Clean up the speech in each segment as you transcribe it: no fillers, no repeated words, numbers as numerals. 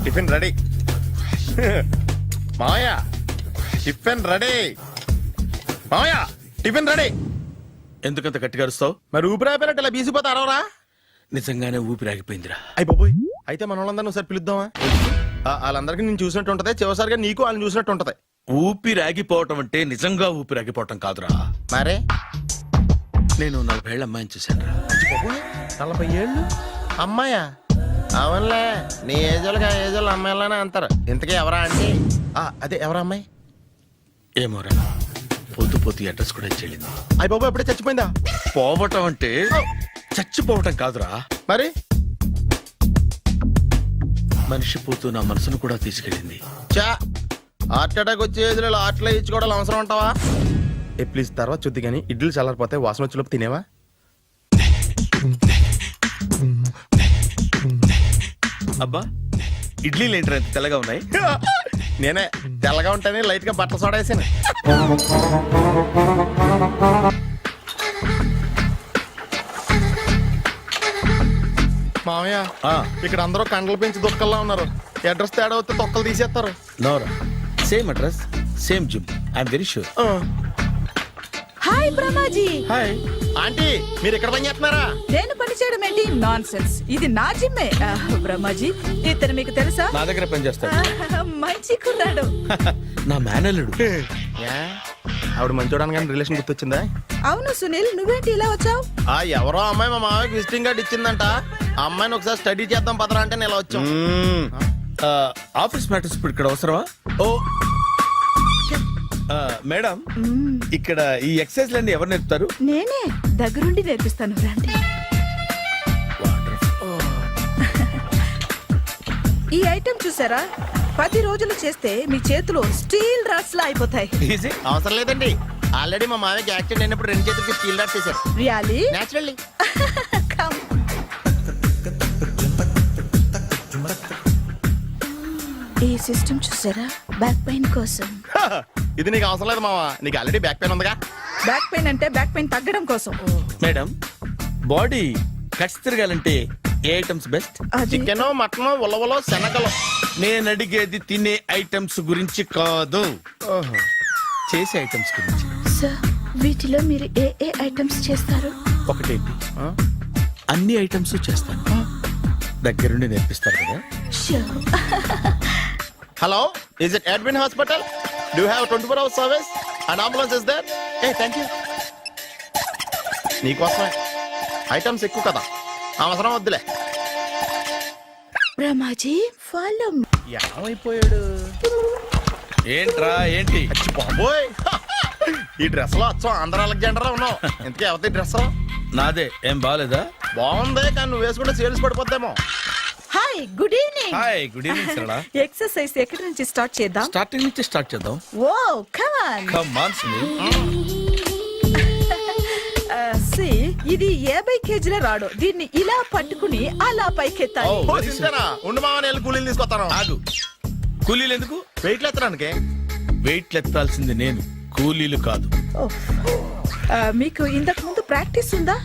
Tiffin ready. మావయ్య tiffin ready. మావయ్య tiffin ready. ఎందుకంత గట్టిగా అరుస్తావు? మరి ఊపిరి అయిపోయినట్టు ఇలా బీసిపోతే అరవరా? నిజంగానే ఊపిరాగిపోయిందిరా. అయ్యి బాబోయ్, అయితే మన వాళ్ళందరినీ ఒకసారి పిలుద్దామా? వాళ్ళందరికీ నేను చూసినట్టు ఉంటది, చివరిసారిగా నీకు వాళ్ళని చూసినట్టు ఉంటది. ఊపిరాగిపోవటం అంటే నిజంగా ఊపిరాగిపోవటం కాదురా. మరే నేను 40 ఏళ్ళ అమ్మాయిని చూశాను రా. 40 ఏళ్ళు అమ్మాయా? అవునులే, నీ ఏజోళ్ళకి ఆ ఏజోళ్ళు అమ్మాయిలానే అంటారు. ఇంతకీ ఎవరా అంటే? అదే ఎవరా అమ్మాయి? ఏమోరా, పొద్దు పొద్దు అడ్రస్ కూడా చెల్లింది. అయ్యి బాబు ఎప్పుడే చచ్చిపోయిందా? పోవటం అంటే చచ్చిపోవటం కాదురా, మరి మనిషి పోతూ నా మనసును కూడా తీసుకెళ్ళింది. చా, హార్ట్ అటాక్ వచ్చే ఏజ్లో హార్ట్లో ఇచ్చుకోవడం అవసరం ఉంటావా? ప్లీజ్ తర్వాత చూద్ది కానీ ఇడ్లీలు చల్లారిపోతే వాసన వచ్చేలోపు తినేవా? అబ్బా, ఇడ్లీలు ఏంట్రా ఇంత తెల్లగా ఉన్నాయి? నేనే తెల్లగా ఉంటానే లైట్ గా బట్టలు సోడా వేసాను. మామయ్య, ఇక్కడ అందరూ కండలు పెంచి దుక్కల్లా ఉన్నారు. అడ్రస్ తేడా వస్తే తొక్కలు తీసేస్తారు. Nora, same address same gym, I'm very sure. Hi Brahmaji. Hi aunty, మీరు ఇక్కడ పని చేస్తున్నారా? నేను పని చేయడం ఏంటి? నాన్ సెన్స్, ఇది నా జిమ్మే. బ్రహ్మాజీ, ఇతను మీకు తెలుసా? నా దగ్గర పని చేస్తాడు. మంచి కుర్రాడు. నా మేనల్లుడు. ఆవిడ మంచోడానికి కానీ రిలేషన్ గుర్తొచ్చిందా? అవును సునీల్, నువ్వేంటి ఇలా వచ్చావు? ఎవరో అమ్మాయి మా మామయ్యకి విజిటింగ్ కార్డు ఇచ్చిందంట. ఆ అమ్మాయిని ఒకసారి స్టడీ చేద్దాం పదరా అంటే నేను ఇలా వచ్చాం. ఆఫీస్ మ్యాటర్స్ ఇప్పుడు ఇక్కడ అవసరమా? ఓ మేడం, ఇక్కడ ఈ ఎక్సర్సైజ్ లన్నీ ఎవరు నేర్పుతారు? నేనే దగ్గరుండి నేర్పిస్తాను, రండి. ఈ ఐటెం చూసారా? 10 రోజులు చేస్తే మీ చేతులు స్టీల్ రాట్స్ లా అయిపోతాయి. అవసరం లేదండి, ఆల్రెడీ మా మామయ్యకి యాక్సిడెంట్ అయినప్పుడు 2 చేతులకి స్టీల్ డాట్ చేశారు. రియల్లీ? నేచురల్లీ. ఈ సిస్టమ్ చూసారా? బ్యాక్ పెయిన్ కోసం. ఇది నీకు అవసరం లేదు మావా, నీకు ఆల్రెడీ బ్యాక్ పెయిన్ ఉందిగా. బ్యాక్ పెయిన్ అంటే బ్యాక్ పెయిన్ తగ్గడం కోసం. మేడం, బాడీ కట్స్ తిరగాలంటే ఏ ఐటమ్స్ బెస్ట్? చికెన్, మటన్, ఉలవలో, శనగలు. నేను అడిగేది తినే ఐటమ్స్ గురించి కాదు, చేసే ఐటమ్స్ గురించి. సార్, వీటిలో మీరు ఏ ఏ ఐటమ్స్ చేస్తారు? ఒకటేంటి, అన్ని ఐటమ్స్ చేస్తాను. దగ్గరుండి నేర్పిస్తారు కదా. Hello, is it admin hospital? Do have 24 hours service and ambulance is there? Thank you. నీకోసమే ఐటమ్స్ ఎక్కువ కదా, అవసరం వద్దులే. బ్రహ్మాజీ, ఫాలో. ఏమైపోయాడు? ఏంట్రా ఏంటి? బాబోయ్, ఈ డ్రెస్ లో వచ్చాం ఆంధ్ర అలెగ్జాండర్ ఉన్నావు. ఇంతకీ ఎవరి డ్రెస్? నాదే. ఏం బాగాలేదా? బాగుంది, కానీ నువ్వు వేసుకుంటే సేల్స్ పడిపోద్దేమో. Hi, good evening. Hi, good evening Sarala. Exercise ఎక్కడి నుంచి స్టార్ట్ చేద్దాం? స్టార్టింగ్ నుంచి స్టార్ట్ చేద్దాం. Oh come on. Come on Sunil. ఇది 50 కేజీల రాడు. దీన్ని ఇలా పట్టుకుని అలా పైకెత్తాలి. ఉండు మామ, నేను కూలీలు తీసుకొస్తాను. ఆగు, కూలీలు ఎందుకు? వెయిట్లు ఎత్తడానికి. వెయిట్లు ఎత్తాల్సింది నేను, కూలీలు కాదు. మీకు ఇంతకు ముందు ప్రాక్టీస్ ఉందా?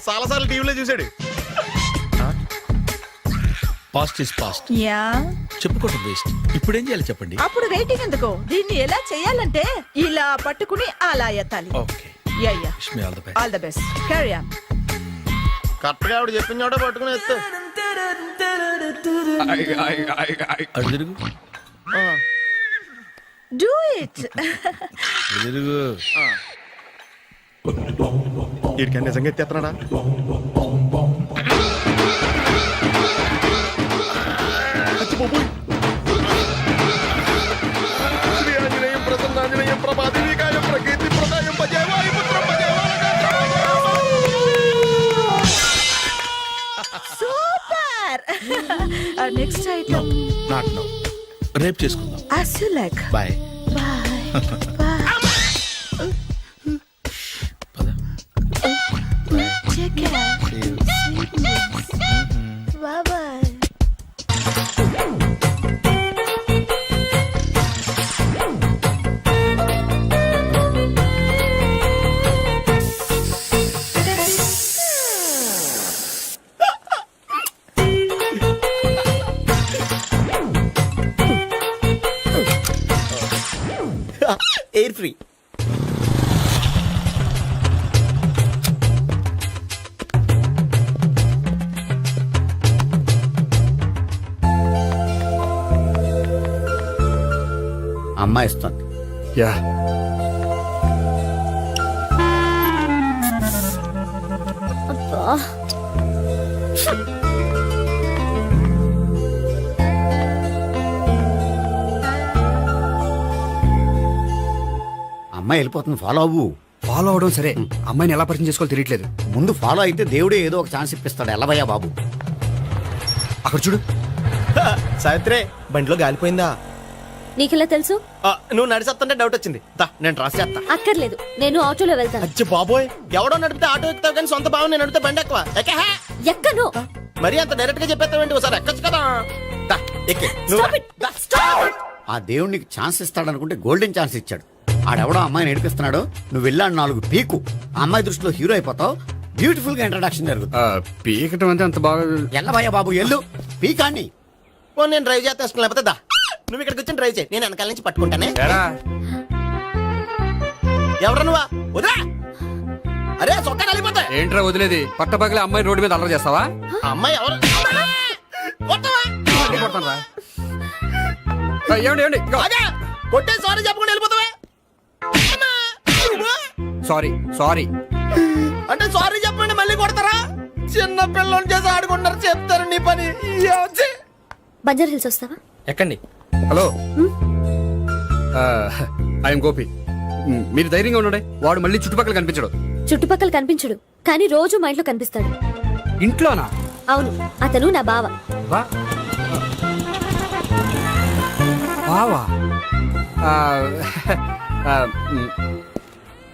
చాలా సార్లు టీవీలో చూసాడు. Past is past. యా, చెప్పుకోవటం వేస్ట్. ఇప్పుడు ఏం చేయాలి చెప్పండి. అప్పుడు వెయిటింగ్ ఎందుకు? దీన్ని ఎలా చేయాలంటే ఇలా పట్టుకుని అలా ఎత్తాలి. Okay, ya ya. Wish me all the best. All the best. Carry on. Correct గా ఆవిడ చెప్పిన చోట పట్టుకుని ఎత్తు. అటు తిరుగు. Do it. తిరుగు. వీడికి నిజంగా ఎత్తేస్తున్నాడా? శ్రీ ఆంజనేయం ప్రసన్నాంజనేయం ప్రభాదేవికాయం ప్రకీర్తి ప్రదాయం భజే వాయుపుత్రం భజే super. Next item not now, రేపు చేసుకుందాం. as you like. Bye. Bye. పద. Take care. Sweetness. Bye bye. Free. అమ్మాయి ఇస్తుంది. యా అమ్మాయి వెళ్ళిపోతుంది, ఫాలో అవ్వు. ఫాలో అవడం సరే, అమ్మాయిని ఎలా పరిచయం చేసుకోవాలో తెలియట్లేదు. ముందు ఫాలో అయితే దేవుడే ఏదో ఒక ఛాన్స్ ఇప్పిస్తాడు. ఎలవయ్యా బాబు. అక్కడ చూడు. సావిత్రి బండిలో గాలిపోయిందా? నీకెలా తెలుసు? నువ్వు నడిచేస్తుంటే డౌట్ వచ్చింది. దా నేను రాసి చేస్తా. అక్కర్లేదు, నేను ఆటోలో వెళ్తాను. అచ్చి బాబోయ్, ఎవడో నడిపితే ఆటో ఎక్కుతావు కానీ సొంత భావం నేను నడిపితే బండి ఎక్కువ ఎక్కహే. ఎక్కను. మరి అంత డైరెక్ట్ గా చెప్పేస్తావేంటి? ఒకసారి ఎక్కొచ్చు కదా. దా ఎక్కే నువ్వు Stop రా. it. The, stop. ఆ దేవుడు నీకు ఛాన్స్ ఇస్తాడనుకుంటే గోల్డెన్ ఛాన్స్ ఇచ్చాడు. ఆడెవడో అమ్మాయిని ఏడిపిస్తున్నాడు, నువ్వు వెళ్ళాడు 4 పీకు. ఆ అమ్మాయి దృష్టిలో హీరో అయిపోతావు. బ్యూటిఫుల్ గా ఇంట్రడక్షన్ జరుగుతుంది. పీకటం అంటే అంత బాగా. ఎల్లవయ్యా బాబు, ఎల్లు పీకాన్ని. ఓ నేను డ్రైవ్ చేస్తాను, లేకపోతే దా నువ్వు ఇక్కడికి వచ్చి డ్రైవ్ చేయి, నేను వెనకాల నుంచి పట్టుకుంటానే. ఎరా, ఎవరు నువ్వా? వదిలా. అరే చొక్కా కలిపోతా. ఏంట్రా వదిలేది? పట్టపగలే అమ్మాయి రోడ్డు మీద అల్లరి చేస్తావా? అమ్మాయి ఎవరు? కొట్టవా? మళ్ళీ కొడతానురా. ఏమండి ఏమండి, ఇదిగో. అదే కొట్టే సారీ చెప్పకుండా వెళ్ళిపోతావా? అమ్మా. Sorry sorry. అంటే సారీ చెప్పండి మళ్ళీ కొడతారా? చిన్న పిల్లలు చేసి ఆడుకుంటారు, చెప్తారు నీ పని. బంజారా హిల్స్ వస్తావా? ఎక్కండి. Hello, I'm Gopi. మీరు ధైర్యంగా ఉండండి. వాడు మళ్ళీ చుట్టుపక్కల కనిపించడు. చుట్టుపక్కల కనిపించడు, కానీ రోజు మా ఇంట్లో కనిపిస్తాడు. ఇంట్లోనా? అవును, అతను నా బావ. వా బావా. ఆ, ఆ,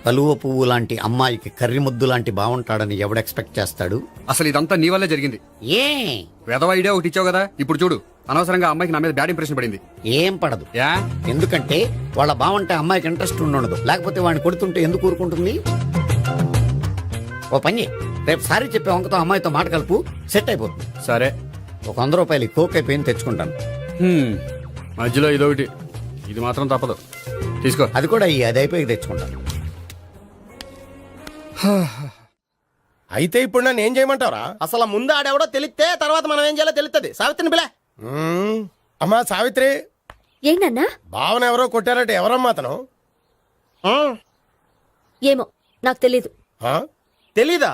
కలువ పువ్వు లాంటి అమ్మాయికి కర్రి ముద్దు లాంటి బాగుంటాడని ఎవడు ఎక్స్పెక్ట్ చేస్తాడు? అసలు ఇదంతా నీ వల్లే జరిగింది. ఏ వెధవ ఐడియా ఒకటి ఇచ్చావు కదా, ఇప్పుడు చూడు. అనవసరంగా అమ్మాయికి నా మీద బ్యాడ్ ఇంప్రెషన్ పడింది. ఏం పడదు. యా, ఎందుకంటే వాళ్ళ బాగుంటే అమ్మాయికి ఇంట్రెస్ట్ ఉండదు. లేకపోతే వాడిని కొడుతుంటే ఎందుకు ఊరుకుంటుంది? ఓ పని, రేపు సారీ చెప్పే వంకతో అమ్మాయితో మాట కలుపు, సెట్ అయిపోతుంది. సరే. ఒక 100 రూపాయలు కోక్ అయిపోయింది, తెచ్చుకుంటాను. మధ్యలో ఇదొకటి, ఇది మాత్రం తప్పదు. తీసుకో. అది కూడా అది అయిపోయి తెచ్చుకుంటాను. అయితే ఇప్పుడు నన్ను ఏం చేయమంటావరా? అసలు ముందు ఆడెవడో తెలిస్తే తర్వాత మనం ఏం చేయాలో తెలుస్తుంది. సావిత్రిని పిల్ల. అమ్మా సావిత్రి, ఏంటన్నా? భావన ఎవరో కొట్టారట. ఎవరమ్మా అతను? ఏమో నాకు తెలీదు. ఆ? తెలీదా?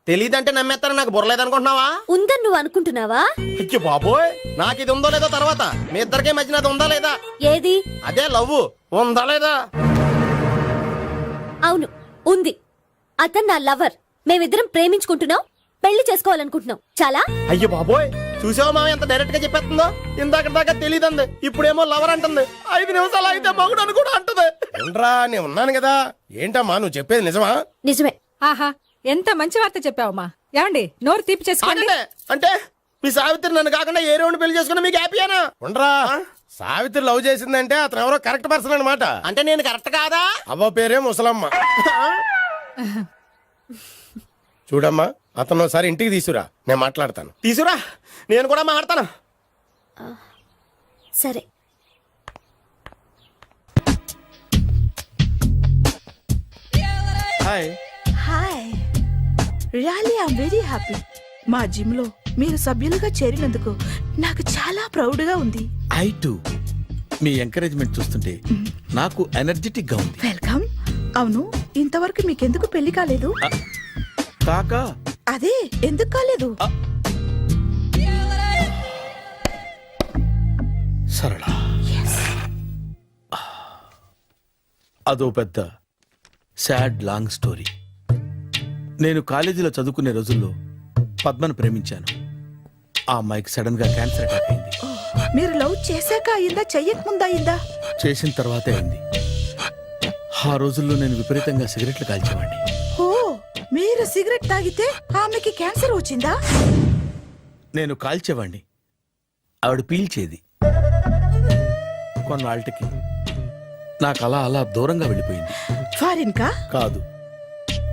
తెలీదంటే నమ్మేస్తారని నాకు బుర్రలేదనుకుంటున్నావా? ఉందని నువ్వు అనుకుంటున్నావా? అయ్యో బాబోయ్, నాకు ఇది ఉందో లేదో తర్వాత. మీ ఇద్దరికే మధ్యన అది ఉందా లేదా? ఏది? అదే లవ్ ఉందా లేదా? అవును, ఉంది. అతను నా లవర్. మేమిద్దరం ప్రేమించుకుంటున్నాం, పెళ్లి చేసుకోవాలనుకుంటున్నాం. చాలా. అయ్యో బాబోయ్, చూసావా మామ ఎంత డైరెక్ట్ గా చెప్పేస్తుందో? ఇందాక దాకా తెలియదండి, ఇప్పుడేమో లవర్ అంటుంది. 5 నిమిషాలు అయితే మగుడు అని కూడా అంటుంది. ఏంట్రా, నేను ఉన్నాను కదా. ఏంటమ్మా నువ్వు చెప్పేది నిజమా? నిజమే. ఆహా, ఎంత మంచి వార్త చెప్పావమ్మా. ఏమండి, నోరు తీపి చేసుకోండి. అంటే మీ సావిత్రి నన్ను కాకుండా ఏ రౌండ్ పెళ్లి చేసుకున్నా మీకు హ్యాపీయేనా? ఉండరా, సావిత్రి లవ్ చేసిందంటే అతను ఎవరో కరెక్ట్ పర్సన్ అనమాట. అంటే నేను కరెక్ట్ కాదా? అవ్వ పేరే ముసలమ్మ. చూడమ్మా, అతను ఒకసారి ఇంటికి తీసుకురా, నేను మాట్లాడతాను. తీసురా, నేను కూడా మాట్లాడతాను. సరే. Hi. Hi, really I'm very happy. మా జిమ్ లో మీరు సభ్యులుగా చేరినందుకు నాకు చాలా ప్రౌడ్ గా ఉంది. ఐ టు మీ ఎంకరేజ్మెంట్ చూస్తుంటే నాకు ఎనర్జెటిక్ గా ఉంది. వెల్కమ్. అవును, ఇంతవరకు మీకెందుకు పెళ్లి కాలేదు? కాకా అదే ఎందుకు కాలేదు? సరళ, అదో పెద్ద సాడ్ లాంగ్ స్టోరీ. నేను కాలేజీలో చదువుకునే రోజుల్లో పద్మను ప్రేమించాను. ఆ అమ్మాయికి సడన్ గా క్యాన్సర్ అటాక్ అయింది. మీరు లవ్ చేశాక అయిందా, చెయ్యక ముందా అయిందా? చేసిన తర్వాతే అయింది. ఆ రోజుల్లో నేను విపరీతంగా సిగరెట్లు కాల్చేవాడిని. ఓ, మీరు సిగరెట్ తాగితే ఆమెకి క్యాన్సర్ వచ్చిందా? నేను కాల్చేవాణ్ణి, ఆవిడ పీల్చేది. కొన్నాళ్ళకి నాకు అలా అలా దూరంగా వెళ్ళిపోయింది. ఫారిన్ కా? కాదు,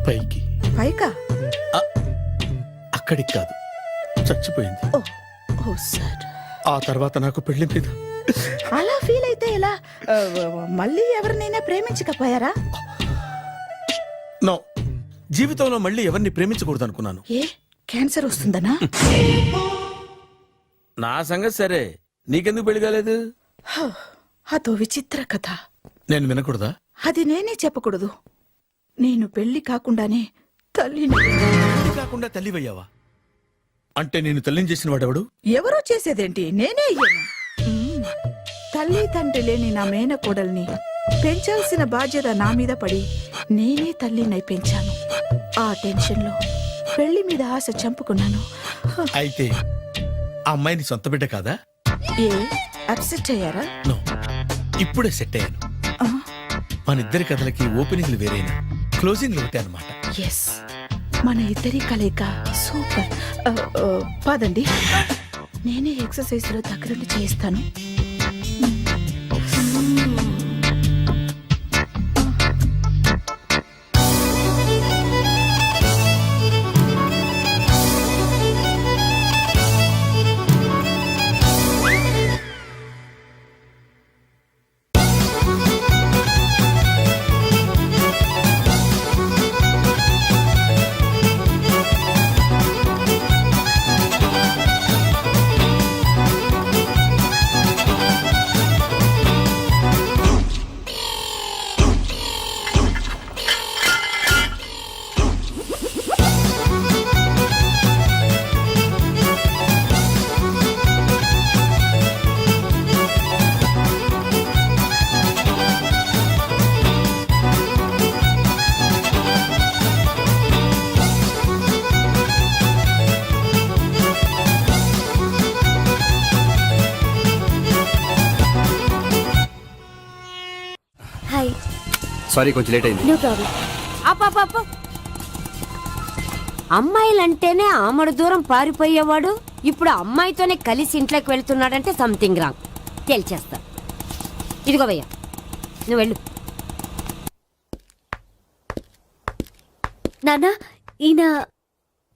పైకి. పైకా? అక్కడికి కాదు, చచ్చిపోయింది. ఓ, ఓ సార్. ఆ తర్వాత నాకు పెళ్లి మీద అలా ఫీల్ అయితే ఎలా ఆ, మళ్ళీ ఎవరినైనా ప్రేమించకపోయారా? నో, జీవితంలో మళ్ళీ ఎవరిని ప్రేమించకూడదు అనుకున్నాను. ఏ క్యాన్సర్ వస్తుందనా? నా సంగతి సరే, నీకెందుకు పెళ్లి కాలేదు? హ, అదో విచిత్ర కథ. నేను వినకూడదా? అది నేనే చెప్పకూడదు. నేను పెళ్లి కాకుండానే తల్లిని. పెళ్లి కాకుండా తల్లివయ్యావా? అంటే నేను తల్లిని చేసిన వాడెవడు? ఎవరో చేసేదేంటి, నేనే అయ్యాను. తల్లి తండ్రి లేని నా మేనకోడల్ని పెంచాల్సిన బాధ్యత నా మీద పడి నేనే తల్లినై పెంచాను. ఆ టెన్షన్లో పెళ్లి మీద ఆశ చంపుకున్నాను. హ, అయితే ఆ అమ్మాయిని సొంత బిడ్డ కాదా? ఏ అప్సెట్ అయ్యారా? నో, ఇప్పుడే సెట్ అయ్యాను. ఆ, మన ఇద్దరి కథలకి ఓపెనింగ్లు వేరైనా క్లోజింగ్లు ఒకటే అనమాట. ఎస్, మన ఇద్దరి కలయిక సూపర్. ఆ, ఆ, పదండి, నేనే ఎక్సర్సైజ్ లో దగ్గరుండి చేయిస్తాను. హాయ్. సారీ, కొంచెం లేట్ అయింది. No problem. అప్ప అమ్మాయిలంటేనే ఆమడు దూరం పారిపోయేవాడు ఇప్పుడు అమ్మాయితోనే కలిసి ఇంట్లోకి వెళ్తున్నాడంటే సంథింగ్ రాంగ్. తేల్చేస్తా. ఇదిగో భయ్యా, నువ్వు వెళ్ళు. నాన్న, ఈయన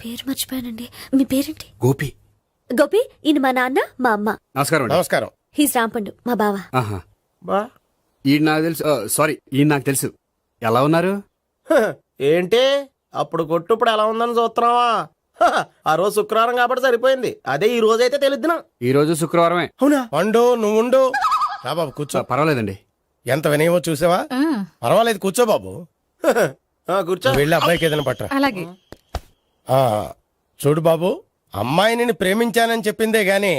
పేరు మర్చిపోయానండి. మీ పేరేంటి? గోపి. గోపి, ఈయన మా నాన్న, మా అమ్మ. నమస్కారం అండి. నమస్కారం. హీస్ రాంపండు, మా బావ. ఆహా. బా ఈయన నాకు తెలుసు. సారీ, ఈయన నాకు తెలుసు. ఎలా ఉన్నారు? హ, ఏంటి అప్పుడు కొట్టు ఇప్పుడు ఎలా ఉందని చూస్తున్నావా? హ, ఆ రోజు శుక్రవారం కాబట్టి సరిపోయింది. అదే ఈ రోజు అయితే తెలిద్దునా. ఈ రోజు శుక్రవారమే. అవునా? వండు, నువ్వు ఉండు. రా బాబు కూర్చో. పర్వాలేదండి. ఎంత వినయమో చూసావా? పర్వాలేదు, కూర్చో బాబు. కూర్చో. నువ్వు వెళ్ళి అబ్బాయికి ఏదైనా పట్టరా. అలాగే. ఆ, చూడు బాబు, అమ్మాయిని నేను ప్రేమించానని చెప్పిందే గాని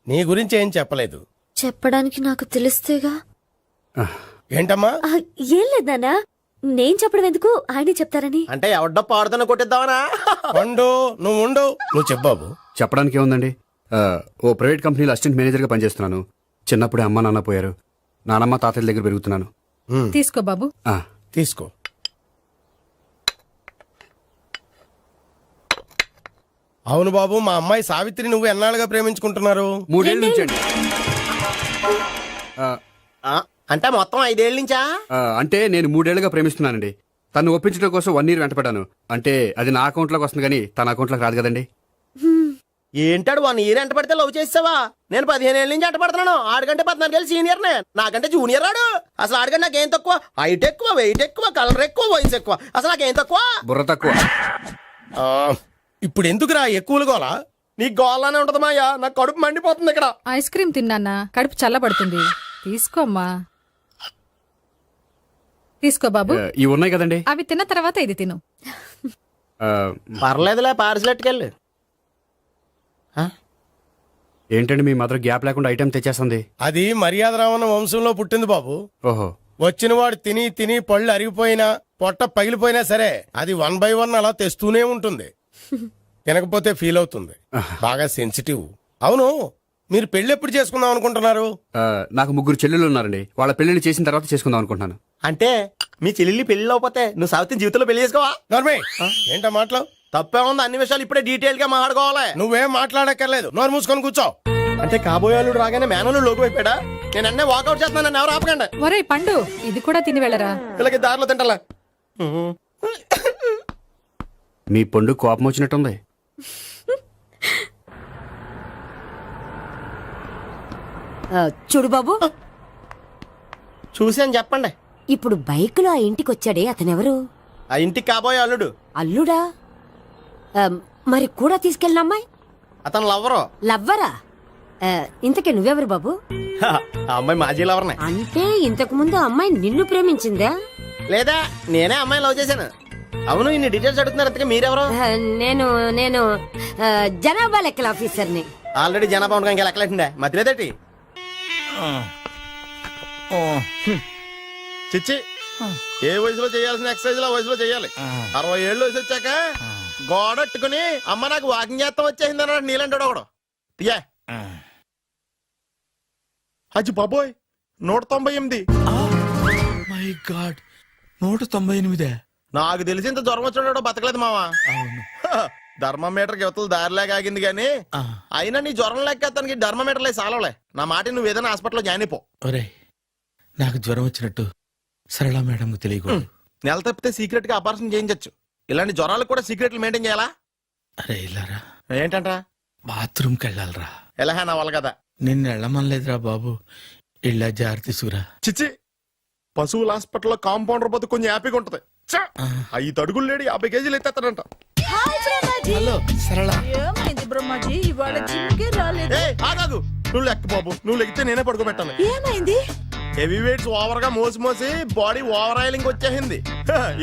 నీ గురించి ఏం చెప్పలేదు. చెప్పడానికి నాకు తెలిస్తేగా. ఏంటమ్మా? ఆ, ఏం లేదు నాన్న, నేను చెప్పడం ఎందుకు, ఆయనే చెప్తారని. అంటే ఎవడ్డో పాడుతున్న కొట్టిద్దామనా? వండు, నువ్వు ఉండు. నువ్వు చెప్పు బాబు. చెప్పడానికి ఏముందండి? ఓ ప్రైవేట్ కంపెనీలో అసిస్టెంట్ మేనేజర్గా పనిచేస్తున్నాను. చిన్నప్పుడే అమ్మ నాన్న పోయారు. నానమ్మ తాతయ్య దగ్గర పెరుగుతున్నాను. తీసుకో బాబు. ఆ, తీసుకో. అవును బాబు, మా అమ్మాయి సావిత్రి నువ్వు ఎన్నాళ్ళుగా ప్రేమించుకుంటున్నారు? 3 ఏళ్ళ నుంచి అండి. ఆ, అంటే మొత్తం 5 ఏళ్ళ నుంచా? అంటే నేను 3 ఏళ్ళుగా ప్రేమిస్తున్నానండి. తను ఒప్పించడం కోసం 1 year వెంటపడ్డాను. అంటే అది నా అకౌంట్లోకి వస్తుంది కానీ తన అకౌంట్లోకి రాదు కదండి. ఏంటాడు 1 year ఎంట పడితే లవ్ చేసావా? నేను 15 ఏళ్ళ నుంచి ఎంట పడుతున్నాను. ఆడికంటే 14 ఏళ్ళు సీనియర్ నే, నాకంటే జూనియర్ ఆడు. అసలు ఆడికంటే నాకేం తక్కువ? హైట్ ఎక్కువ, వెయిట్ ఎక్కువ, కలర్ ఎక్కువ, వయసు ఎక్కువ. అసలు నాకేం తక్కువ? బుర్ర తక్కువ. ఆ, ఇప్పుడు ఎందుకురా ఎక్కువలు గోలా? నీకు గోళ్ళనే ఉంటది మాయా, నాకు కడుపు మండిపోతుంది ఇక్కడ. ఐస్ క్రీమ్ తిన్నానా, కడుపు చల్లబడుతుంది. తీసుకోమ్మా. తీసుకో బాబు. ఇవి ఉన్నాయి కదండి. అవి తిన్న తర్వాత ఇది తిను. ఆ, పర్లేదులే, పార్సిల్ ఎట్టుకెళ్ళి. ఏంటండి మీ మదర్ గ్యాప్ లేకుండా ఐటెం తెచ్చేస్తుంది? అది మర్యాద రావణ వంశంలో పుట్టింది బాబు. ఓహో. వచ్చినవాడు తిని తిని పళ్ళు అరిగిపోయినా పొట్ట పగిలిపోయినా సరే అది 1 by 1 అలా తెస్తూనే ఉంటుంది. తినకపోతే ఫీల్ అవుతుంది. బాగా సెన్సిటివ్. అవును, మీరు పెళ్లి ఎప్పుడు చేసుకుందాం అనుకుంటున్నారు? నాకు 3 చెల్లెలు ఉన్నారండి. వాళ్ళ పెళ్లిని చేసిన తర్వాత చేసుకుందాం అనుకుంటున్నాను. అంటే మీ చెల్లెల్ని పెళ్లి అవ్వకపోతే నువ్వు సావిత్రి జీవితంలో పెళ్లి చేసుకోవా? నోర్మే, ఏంటో మాటలు? తప్పే ఉంది, అన్ని విషయాలు ఇప్పుడే డీటెయిల్ గా మాట్లాడుకోవాలి. నువ్వేం మాట్లాడక్కర్లేదు, నోరు మూసుకొని కూర్చో. అంటే కాబోయేవాళ్ళు రాగానే మేనలు లోకి అయిపోయాడా? నేను అన్నీ వాకౌట్ చేస్తున్నాను, నన్ను ఎవరు ఆపకండి. ఒరే పండు, ఇది కూడా తిని వెళ్ళరా. వీళ్ళకి దారిలో తింటలా. మీ పండు కోపం వచ్చినట్టుంది. చూడు బాబు, చూసాను చెప్పండి. ఇప్పుడు బైకులో ఆ ఇంటికి వచ్చాడే అతనెవరు? ఆ ఇంటికి కాబోయే అల్లుడు. అల్లుడా? ఆ, మరి కూడా తీసుకెళ్ళిన అమ్మాయి అతను లవ్వరు. లవ్వరా? ఇంతకీ నువ్వెవరు బాబు? ఆ అమ్మాయి మాజీ లవర్నే. అంటే ఇంతకు ముందు అమ్మాయి నిన్ను ప్రేమించిందా? లేదా నేనే అమ్మాయిని లవ్ చేశాను. అవును, ఇన్ని డీటెయిల్స్ అడుగుతున్నారు. ఇంతకీ మీరెవరు? నేను నేను జనాభా లెక్కల ఆఫీసర్ని. ఆల్రెడీ జనాభా ఉండగా ఇంకా లెక్కలేటండే మధ్యలేదటి. చిచ్చి, ఏ వయసులో చేయాల్సిన ఎక్సర్సైజ్ ఆ వయసులో చేయాలి. 60 ఏళ్ళు వయసు వచ్చాక గోడట్టుకుని అమ్మ నాకు వాకింగ్ చేస్తాం వచ్చేసింది అన్నాడు నీలంటాడు ఒకడు. యా అజ్జి బాబోయ్, 198. My God, 198. నాకు తెలిసి ఇంత జ్వరం వచ్చాడు బతకలేదు మావా. అవును. ధర్మమీటర్ యువతలు దారిలాగా ఆగింది గానీ ఆ. అయినా నీ జ్వరం లెక్క అతనికి ధర్మమీటర్లే సాలవలే. నా మాట నువ్వు ఏదైనా హాస్పిటల్లో జాయిన్ అయిపో. ఒరేయ్, నాకు జ్వరం వచ్చినట్టు సరళ మేడంకు తెలియకూడదు. నెల తప్పితే సీక్రెట్ గా ఆపరేషన్ చేయించచ్చు. ఇలాంటి జ్వరాలకు కూడా సీక్రెట్లు మెయింటైన్ చేయాలా? అరే ఇల్లారా, ఏంటంటా? బాత్రూమ్కి వెళ్ళాలరా. ఎలా నా వాళ్ళ కదా. నిన్ను వెళ్ళమనలేదురా బాబు. ఇళ్ళ జారి తీసుకురా. చిచ్చి, పశువుల హాస్పిటల్లో కాంపౌండర్ బతు కొంచెం హ్యాపీగా ఉంటది. 5 అడుగులు లేడి 50 కేజీలు ఎత్తేస్తాడంట. హాయ్ బ్రహ్మాజీ. హలో సరళ. ఏమైంది బ్రహ్మాజీ, ఇవాళ జిమ్కే రాలేదు? ఏ ఆగాగు, నువ్వు లెక్క బాబు. నువ్వు లెక్కితే నేనే పడుకోబెట్టాను. ఏమైంది? హెవీ వెయిట్స్ ఓవర్ గా మోసి మోసి బాడీ ఓవర్ ఆయిలింగ్ వచ్చేసింది.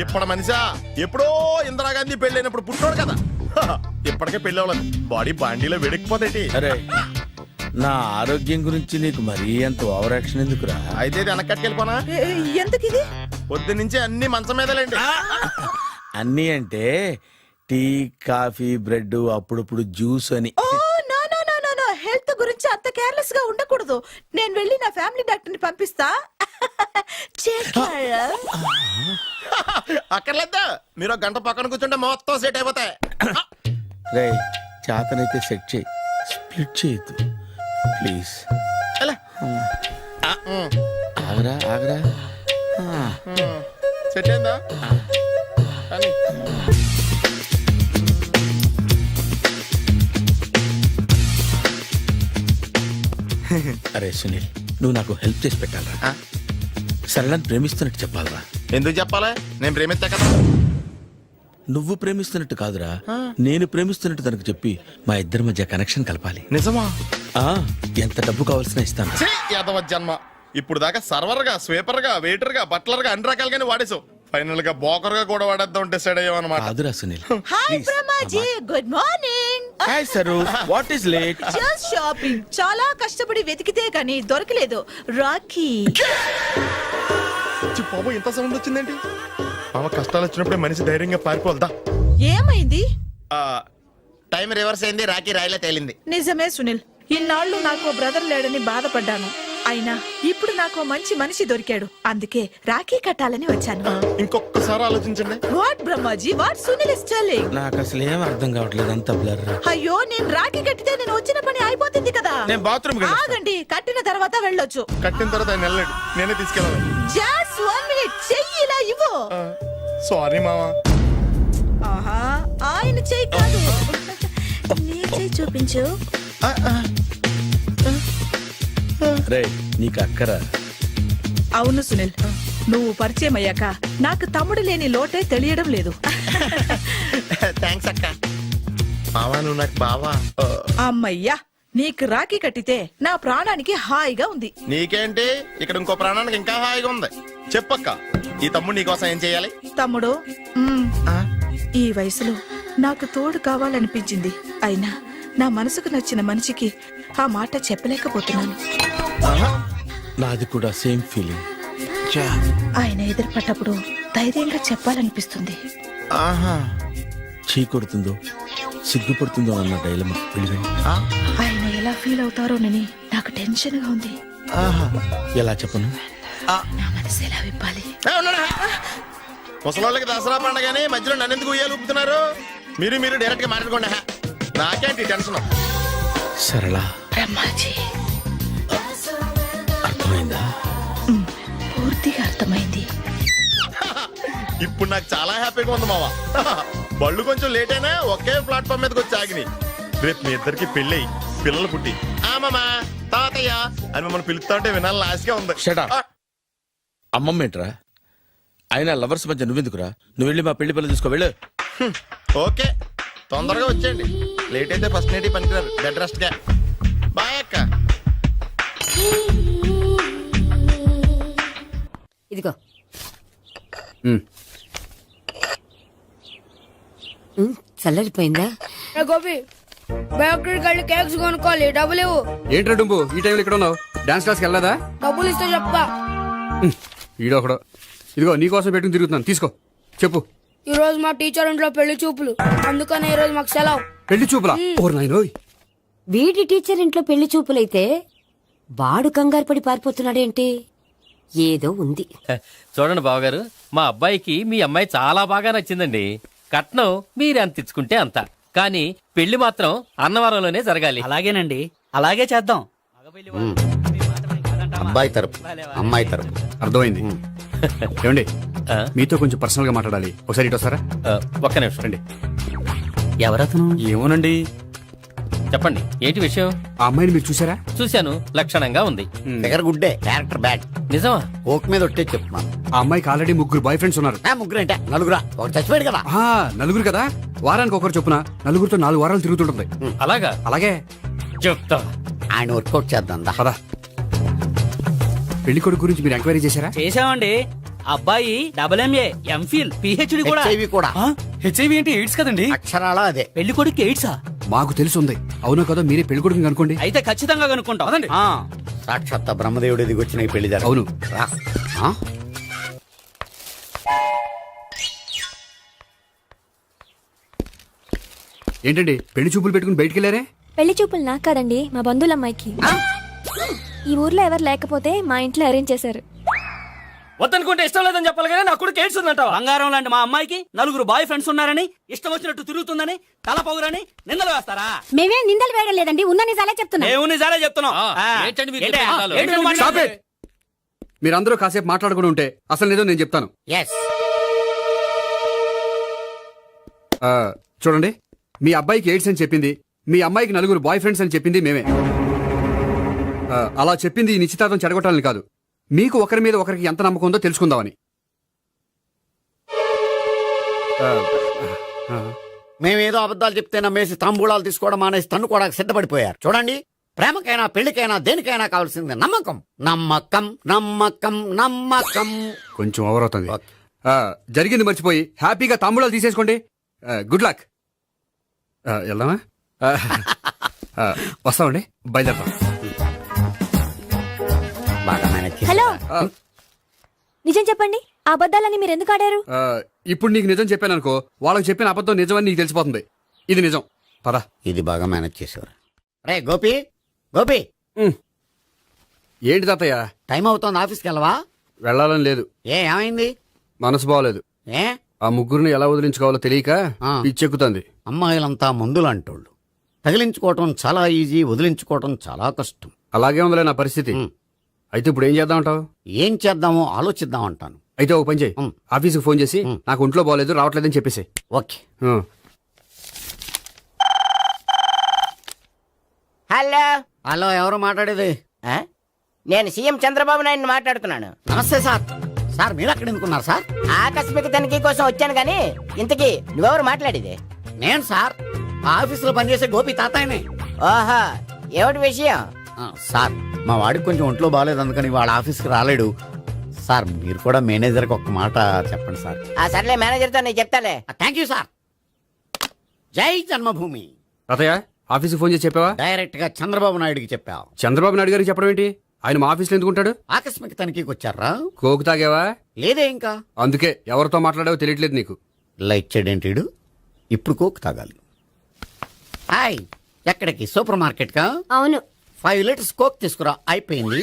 ఇప్పుడు మనిషా ఎప్పుడో ఇందిరాగాంధీ పెళ్ళైనప్పుడు పుట్టాడు కదా. ఇప్పటికే పెళ్ళి అవ్వలేదు. బాడీ బాండీలో వెడికిపోతాయి. అరే, నా ఆరోగ్యం గురించి నీకు మరీ అంత ఓవర్ యాక్షన్ ఎందుకురా? అయితే ఇది వెనకట్టుకెళ్ళిపోనా? ఎందుకు ఇది? పొద్దున్నుంచి అన్ని మంచం మీదలేండి. అన్నీ అంటే టీ, కాఫీ, బ్రెడ్, అప్పుడప్పుడు జ్యూస్ అని. Oh no no no no no, health గురించి అంత కేర్లెస్ గా ఉండకూడదు. నేను వెళ్ళి నా ఫ్యామిలీ డాక్టర్ ని పంపిస్తా. చేస్తారా? అక్కర్లేద్దా, మీరు ఒక గంట పక్కన కూర్చుంటే మొత్తం సెట్ అయిపోతాయి. రే, చేతనైతే సెట్ చేయి, స్ప్లిట్ చేయొద్దు ప్లీజ్. ఎలా? ఆగరా ఆగరా. సెట్ అయిందా? కానీ అరే సునీల్, నువ్వు నాకు హెల్ప్ చేసి పెట్టాలరా. సరళని ప్రేమిస్తున్నట్టు చెప్పాలరా. ఎందుకు చెప్పాలి? నేను ప్రేమిస్తా కదా. నువ్వు ప్రేమిస్తున్నట్టు కాదురా, నేను ప్రేమిస్తున్నట్టు తనకు చెప్పి మా ఇద్దరి మధ్య కనెక్షన్ కలపాలి. నిజమా? ఆ, ఎంత డబ్బు కావాల్సిన ఇస్తాను. ఛీ, యాదవ జన్మ. ఇప్పుడు దాకా సర్వర్ గా, స్వీపర్ గా, వెయిటర్ గా, బట్లర్ గా అన్ని రకాలుగానే వాడేసావు. ఫైనల్ గా బోకర్ గా కూడా వాడేద్దాం డిసైడ్ అయ్యామన్నమాట. కాదురా Sunil. Hi Brahmaji, good morning. Hi sir, what is late? Just shopping. చాలా కష్టపడి వెతికితే కానీ దొరకలేదు. రాఖీ. బాబు ఇంత సౌండ్ వచ్చిందేంటి? మామ కష్టాలు వచ్చినప్పుడే మనిషి ధైర్యంగా పారిపోల్దా. ఏమైంది? టైం రివర్స్ అయింది, రాఖీ రాయిలా తేలింది. నిజమే సునీల్, ఇన్నాళ్ళు నాకు బ్రదర్ లేడని బాధపడ్డాను. అయినా ఇప్పుడు నాకు మంచి మనిషి దొరికాడు. అందుకే రాఖీ కట్టాలని వచ్చాను. ఇంకొకసారి ఆలోచించండి. What Brahmaji, what Sunil is telling? నాకు అసలు ఏం అర్థం కావట్లేదు, అంత బ్లర్. అయ్యో, నేను రాఖీ కట్టితే నేను వచ్చిన పని అయిపోతుంది కదా. నేను బాత్రూమ్ ఆగండి, కట్టిన తర్వాత వెళ్ళొచ్చు. కట్టిన తర్వాత ఆయన వెళ్ళండి, నేనే తీసుకెళ్ళాలి. జస్ట్ 1 minute, చెయ్యి ఇలా ఇవ్వు. సారీ మామా. ఆహా, ఆయన చెయ్యి కాదు, నీ చెయ్యి చూపించు. రే, నీకు అక్కరా? అవును సునీల్, నువ్వు పరిచయం అయ్యాక నాకు తమ్ముడు లేని లోటే తెలియడం లేదు. థ్యాంక్స్ అక్క. మావా నువ్వు నాకు బావా. అమ్మయ్యా, నీకు రాఖీ కట్టితే నా ప్రాణానికి హాయిగా ఉంది. నీకేంటి, ఇక్కడ ఇంకో ప్రాణానికి ఇంకా హాయిగా ఉంది. చెప్పక్క, ఈ తమ్ముడు నీకోసం ఏం చేయాలి? తమ్ముడు, ఈ వయసులో నాకు తోడు కావాలనిపించింది. అయినా నా మనసుకు నచ్చిన మనిషికి ఆ మాట చెప్పలేకపోతున్నాను. నాది కూడా సేమ్ ఫీలింగ్. ఆయన ఎదురుపడ్డప్పుడు ధైర్యంగా చెప్పాలనిపిస్తుంది. చీ కొడుతుందో సిగ్గుపడుతుందో అన్న డైలమా. ఆయన ఎలా ఫీల్ అవుతారోనని నాకు టెన్షన్ గా ఉంది. ఎలా చెప్పను? నా మనసు ఎలా విప్పాలి? ముసలోళ్ళకి దసరా పండగని మధ్యలో నన్ను ఎందుకు ఉయ్యాలు ఊపుతున్నారు? మీరు డైరెక్ట్ గా మాట్లాడుకోండి. నాకేంటి టెన్షన్? సరళ, బ్రహ్మాజీ, అర్థమైందా? పూర్తిగా అర్థమైంది. ఇప్పుడు నాకు చాలా హ్యాపీగా ఉంది మావా. బళ్ళు కొంచెం లేట్ అయినా ఒకే ప్లాట్ఫామ్ మీదకి వచ్చి ఆగినాయి. రేపు మీ ఇద్దరికి పెళ్ళి పిల్లలు పుట్టి మామా తాతయ్య అని మమ్మల్ని పిలుస్తా ఉంటే వినాలని ఆశగా ఉంది. Shut up. అమ్మమ్మ ఏంట్రా? అయినా లవర్స్ మధ్య నువ్వెందుకురా? నువ్వు వెళ్ళి మా పెళ్లి పిల్లలు తీసుకో వెళ్ళు. ఓకే, తొందరగా వచ్చేయండి. లేట్ అయితే ఫస్ట్ నైట్ పనికిరారు. బెడ్ రెస్ట్ గా. బాయ్ అక్క. ఇదిగో చల్లరిపోయిందా? గోపి బయోక్రెడిట్ వెళ్ళి కేక్స్ కొనుక్కోవాలి, డబ్బులు ఇవ్వు. ఏంట్రా డుంబు ఈ టైంలో ఇక్కడ ఉన్నావు? డాన్స్ క్లాస్కి వెళ్ళదా? డబ్బులు ఇస్తే చెప్తా. ఈడొకడు. ఇదిగో నీకోసం పెట్టుకుని తిరుగుతున్నాను, తీసుకో. చెప్పు. ఈ రోజు మా టీచర్ ఇంట్లో పెళ్లి చూపులు, అందుకనే ఈ రోజు మాకు సెలవు. పెళ్లి చూపులా? ఓర్ నాయనోయ్. వీడి టీచర్ ఇంట్లో పెళ్లి చూపులైతే వాడు కంగారు పడి పారిపోతున్నాడేంటి? ఏదో ఉంది. చూడండి బావగారు, మా అబ్బాయికి మీ అమ్మాయి చాలా బాగా నచ్చిందండి. కట్నం మీరు ఎంత ఇచ్చుకుంటే అంత, కానీ పెళ్లి మాత్రం అన్నవరంలోనే జరగాలి. అలాగేనండి, అలాగే చేద్దాం. అబ్బాయి తరపు అమ్మాయి తరపు. అర్థమైంది. ఏమండి ఆ? మీతో కొంచెం పర్సనల్ గా మాట్లాడాలి, ఒకసారి ఇటు వస్తారా? ఒక్క నిమిషం రండి. ఎవరతను? ఏమోనండి. చెప్పండి, ఏంటి విషయం? ఆ అమ్మాయిని మీరు చూసారా? చూశాను, లక్షణంగా ఉంది. ఫిగర్ గుడ్డే, క్యారెక్టర్ బ్యాడ్. నిజమా? ఓక్ మీద ఒట్టే చెప్తున్నాను. ఆ అమ్మాయికి ఆల్రెడీ 3 బాయ్ ఫ్రెండ్స్ ఉన్నారు. ముగ్గురు అంటే నలుగురా? ఒక చచ్చిపోయాడు కదా. ఆ, నలుగురు కదా, వారానికి ఒకరు చొప్పున నలుగురితో 4 వారాలు తిరుగుతుంటుంది. అలాగా? అలాగే. చెప్తా. ఆయన వర్కౌట్ చేద్దాం దా. పదా. పెళ్లి కొడుకు గురించి మీరు ఎంక్వైరీ చేశారా? చేసామండి. అబ్బాయి MA, MPhil, PhD కూడా. HIV కూడా. హెచ్ఐవి అంటే ఎయిడ్స్ కదండి. అక్షరాలా అదే. పెళ్లి కొడుకు ఎయిడ్సా? మాకు తెలిసి ఉంది. అవునో కదా, మీరే పెళ్లి కొడుకుని అనుకోండి. అయితే ఖచ్చితంగా కనుక్కుంటాం. ఆ. సాక్షాత్ బ్రహ్మదేవుడి దిగి వచ్చిన ఈ పెళ్లి జరగదు. అవును. రా. ఆ? ఏంటండి పెళ్లి చూపులు పెట్టుకుని బయటికి వెళ్ళారే? పెళ్లి చూపులు నాకు కాదండి, మా బంధువుల అమ్మాయికి. ఈ ఊర్లో ఎవరు లేకపోతే మా ఇంట్లో అరేంజ్ చేశారు. వద్దనుకుంటే ఇష్టం లేదని చెప్పాలి కానీ నా కూడా కేడ్స్ ఉందంటావా? బంగారం లాంటి మా అమ్మాయికి 4 బాయ్ ఫ్రెండ్స్ ఉన్నారని, ఇష్టం వచ్చినట్టు తిరుగుతుందని, తల పౌరని నిందలు వేస్తారా? మేమేం నిందలు వేయడం లేదండి, ఉన్న నిజాలే చెప్తున్నా. మేము నిజాలే చెప్తున్నాం. ఆ, ఆ. ఏంటండి మీరు ఏంటి? చెప్పే నిజాలు? ఏంటి నువ్వు Stop మాట్లాడేది? it. మీరందరూ కాసేపు మాట్లాడుకుని ఉంటే అసలు లేదో నేను చెప్తాను. ఎస్. ఆ, చూడండి, మీ అబ్బాయికి ఎయిడ్స్ అని చెప్పింది, మీ అమ్మాయికి 4 బాయ్ ఫ్రెండ్స్ అని చెప్పింది మేమే. అలా చెప్పింది ఈ నిశ్చితార్థం చెడగొట్టాలని కాదు, మీకు ఒకరి మీద ఒకరికి ఎంత నమ్మకం ఉందో తెలుసుకుందామని. మేమేదో అబద్ధాలు చెప్తే నమ్మేసి తాంబూలాలు తీసుకోవడం మానేసి తన్నుకోవడానికి సిద్ధపడిపోయారు. చూడండి, ప్రేమకైనా పెళ్లికైనా దేనికైనా కావాల్సింది నమ్మకం. నమ్మకం నమ్మకం నమ్మకం. కొంచెం ఓవర్ అవుతుంది. జరిగింది మర్చిపోయి హ్యాపీగా తాంబూలాలు తీసేసుకోండి. Good luck. వెళ్దామా? వస్తామండి, బయలుదేరతాం. బాగా మేనేజ్ చేశారు. హలో, నిజం చెప్పండి, ఆ అబద్ధాలని మీరు ఎందుకు ఆడారు? ఇప్పుడు నీకు నిజం చెప్పాను అనుకో, వాళ్ళకి చెప్పిన అబద్ధం నిజమని నీకు తెలిసిపోతుంది. ఇది నిజం. పద. ఇది బాగా మేనేజ్ చేసేవారు. రే గోపి, గోపి, ఏంటి తాతయ్య? టైం అవుతోంది, ఆఫీస్కి వెళ్ళవా? వెళ్ళాలని లేదు. ఏమైంది? మనసు బాగోలేదు. ఏ ఆ ముగ్గురిని ఎలా వదిలించుకోవాలో తెలియక ఆ. పిచ్చెక్కుతుంది. అమ్మాయిలంతా మందులాంటోళ్ళు. తగిలించుకోవటం చాలా ఈజీ, వదిలించుకోవటం చాలా కష్టం. అలాగే ఉందిలే నా పరిస్థితి. అయితే ఇప్పుడు ఏం చేద్దామంటావు? ఏం చేద్దామో ఆలోచిద్దాం అంటాను. అయితే ఒక పని చేయి, ఆఫీస్కి ఫోన్ చేసి నాకు ఒంట్లో బాగోలేదు రావట్లేదని చెప్పేసి. ఓకే. హలో, హలో, ఎవరు మాట్లాడేది? నేను సీఎం చంద్రబాబు నాయుడు మాట్లాడుతున్నాను. నమస్తే సార్. సార్ మీరు అక్కడ ఎందుకున్నారు సార్? ఆకస్మిక తనిఖీ కోసం వచ్చాను గానీ ఇంతకీ నువ్వెవరు మాట్లాడేది? నేను సార్, ఆ ఆఫీసులో పనిచేసే గోపి తాతాయనే. ఓహో, ఏమిటి విషయం? సార్, మా వాడికి కొంచెం ఒంట్లో బాగాలేదు, అందుకని వాళ్ళ ఆఫీస్కి రాలేడు. సార్, మీరు కూడా మేనేజర్కి ఒక మాట చెప్పండి సార్. సర్లే, మేనేజర్తో నేను చెప్తాలే. Thank you sir. జై జన్మభూమి. తాతయ్య, ఆఫీస్కి ఫోన్ చేసి చెప్పావా? డైరెక్ట్ గా చంద్రబాబు నాయుడుకి చెప్పావు. చంద్రబాబు నాయుడు గారికి చెప్పడం ఏంటి? ఆయన మా ఆఫీస్లో ఎందుకుంటాడు? ఆకస్మిక తనిఖీకి వచ్చారా? కోకు తాగావా? లేదే ఇంకా. అందుకే ఎవరితో మాట్లాడావో తెలియట్లేదు నీకు. లైట్ చేయడేంటిడు? ఇప్పుడు కోక్ తాగాలి. హాయ్, ఎక్కడికి? సూపర్ మార్కెట్ కా? అవును. 5 లీటర్స్ కోక్ తీసుకురా. అయిపోయింది.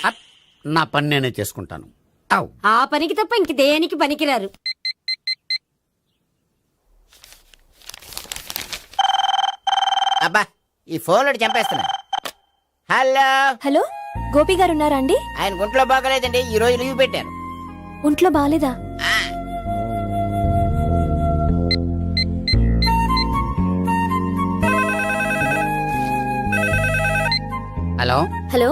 అప్, నా పని నేనే చేసుకుంటాను. ఔ. ఆ పనికి తప్ప ఇంక దేనికి పనికిరారు. అబ్బా, ఈ ఫోన్ చంపేస్తున్నా. హలో హలో, గోపి గారు ఉన్నారా అండి? ఆయన గుంట్లో బాగలేదండి, ఈ రోజు లీవ్ పెట్టారు. ఒంట్లో బాలేదా? హలో. హలో,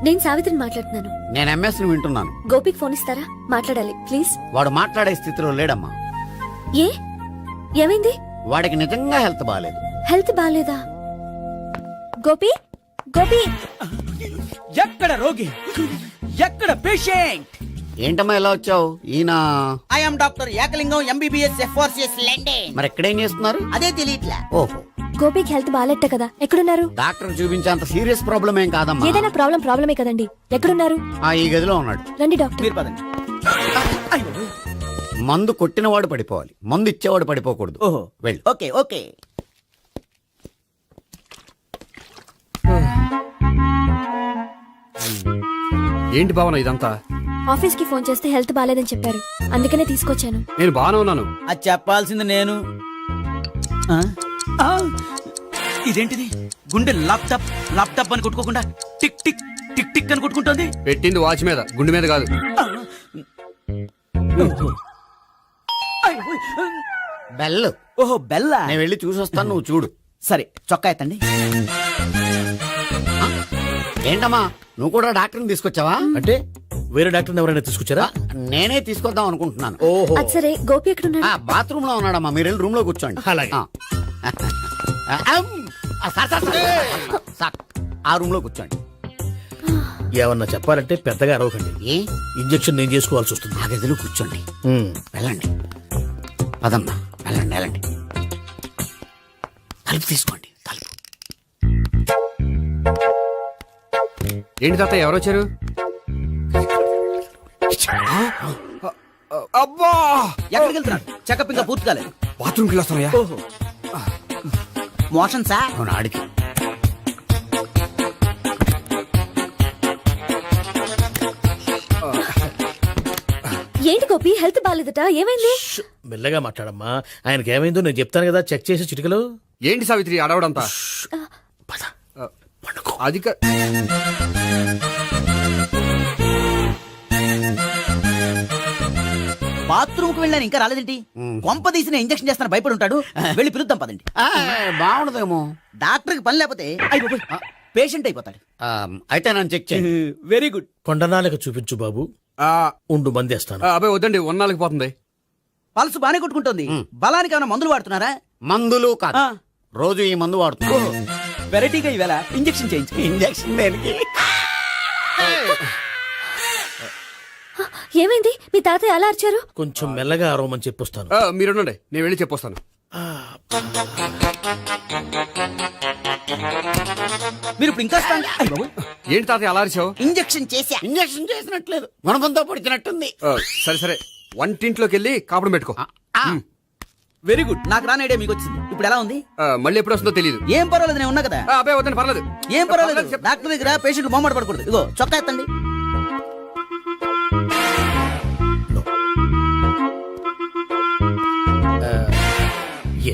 నేను సావిత్రిని మాట్లాడుతున్నాను. నేను ఎంఎస్ ని వింటున్నాను. గోపికి ఫోన్ ఇస్తారా? మాట్లాడాలి ప్లీజ్. వాడు మాట్లాడే స్థితిలో లేడమ్మా. ఏ ఏమైంది? వాడికి నిజంగా హెల్త్ బాగాలేదు. హెల్త్ బాలేదా? గోపి గోపి ఎక్కడ రోగి, ఎక్కడ పేషెంట్? ఏంటమ్మా ఇలా వచ్చావు? ఈయన I'm doctor Ekalingam MBBS FRCS London. మరి ఎక్కడేం చేస్తున్నారు? అదే తెలియట్లే. ఓహో, గోపికి హెల్త్ బాలేట కదా, ఎక్కడున్నారు? డాక్టర్ చూపించేంత సీరియస్ ప్రాబ్లం ఏం కాదమ్మా. ఏదైనా ప్రాబ్లమే కదండి. ఎక్కడున్నారు? ఈ గదిలో ఉన్నాడు. రండి డాక్టర్. మీరు పదండి. మందు కొట్టినవాడు పడిపోవాలి, మందు ఇచ్చేవాడు పడిపోకూడదు. ఓహో, వెళ్ళు. Okay okay. ఏంటి భావన ఇదంతా? ఆఫీస్ కి ఫోన్ చేస్తే హెల్త్ బాలేదని చెప్పారు, అందుకనే తీసుకొచ్చాను. నేను బాగానే ఉన్నాను. అది చెప్పాల్సింది నేను. ఆ? ఆ! ఇదేంటిది? గుండె ల్యాప్టాప్ ల్యాప్టాప్ అని కొట్టుకోకుండా టిక్ టిక్ టిక్ టిక్ అని కొట్టుకుంటుంది. పెట్టింది వాచ్ మీద, గుండె మీద కాదు. బెల్. ఓహో, బెల్లా. నేను వెళ్ళి చూసొస్తాను, నువ్వు చూడు. సరే, చొక్కా ఎత్తండి. ఏంటమ్మా, నువ్వు కూడా డాక్టర్ని తీసుకొచ్చావా? అంటే వేరే డాక్టర్ని ఎవరైనా తీసుకొచ్చారా? నేనే తీసుకొద్దాం అనుకుంటున్నాను. ఓహో, అది సరే, గోపి ఎక్కడున్నాడు? బాత్రూమ్ లో ఉన్నాడమ్మా, మీరు వెళ్ళి రూమ్ లో కూర్చోండి. అలాగే. సార్, ఆ రూమ్ లో కూర్చోండి. ఏమన్నా చెప్పాలంటే పెద్దగా అరవకండి. ఏ ఇంజెక్షన్ నేను చేసుకోవాల్సి వస్తుంది. ఆ గదిలో కూర్చోండి. ఉమ్. వెళ్ళండి, పదమ్మా, వెళ్ళండి వెళ్ళండి. తలుపు తీసుకోండి, తలుపు. ఏంటి తాత, ఎవరు వచ్చారు? అబ్బా, ఎక్కడికి వెళ్తున్నాడు? చెకప్ ఇంకా పూర్తి కాలేదు. బాత్రూమ్కి వెళ్ళొస్తానయ్యా. ఓహో, మోషన్ సార్. అవును, ఆడికి. ఏంటి గోపి, హెల్త్ బాలేదట, ఏమైంది? మెల్లగా మాట్లాడమ్మా. ఆయనకి ఏమైందో నేను చెప్తాను కదా, చెక్ చేసి చిటికలు. ఏంటి సావిత్రి అడవడంతా? అది బాత్రూమ్ కు వెళ్ళాను, ఇంకా రాలేదేంటి? కొంప తీసిన ఇంజక్షన్ చేస్తాను భయపడి ఉంటాడు. వెళ్ళి పిలుద్దాం పదండి. బాగుండదేమో. డాక్టర్ కి పని లేకపోతే పేషెంట్ అయిపోతాడు. అయితే నన్ను చెక్ చేయండి. Very good. కొండనాలకు చూపించు బాబు. ఉండు మందేస్తాను. అబ్బాయి వద్దండి, ఉన్నాళ్ళకి పోతుంది. పల్సు బానే కొట్టుకుంటుంది. బలానికి ఏమైనా మందులు వాడుతున్నారా? మందులు కాదు, రోజు ఈ మందు వాడుతున్నాను. వెరైటీగా ఈవేళ ఇంజక్షన్ చేయించు. ఇంజక్షన్ దేనికి? ఏమైంది? మీ తాతయ్య అలా అరిచారు? కొంచెం మెల్లగా అరవమని చెప్పొస్తాను. మీరుండండి, నేను వెళ్ళి చెప్పొస్తాను. మీరు ఇప్పుడు ఇంకా strong. అయ్ బాబోయ్. ఏంటి తాత అలా అరిచావు? ఇంజక్షన్ చేశా. ఇంజక్షన్ చేసినట్లేదు, గుణపంతో పొడిచినట్టుంది. సరే సరే, వంటింట్లోకి వెళ్ళి కాపుడు పెట్టుకో. Very good. నాకు రాని ఐడియా మీకు వచ్చింది. ఇప్పుడు ఎలా ఉంది? మళ్ళీ ఎప్పుడు వస్తుందో తెలియదు. ఏం పర్వాలేదు, నేను ఉన్నా కదా. అబ్బాయి వద్దండి, పర్లేదు. ఏం పర్వాలేదు. డాక్టర్ దగ్గర పేషెంట్ మొహమాట పడకూడదు. ఇగో చొక్కా ఎత్తండి.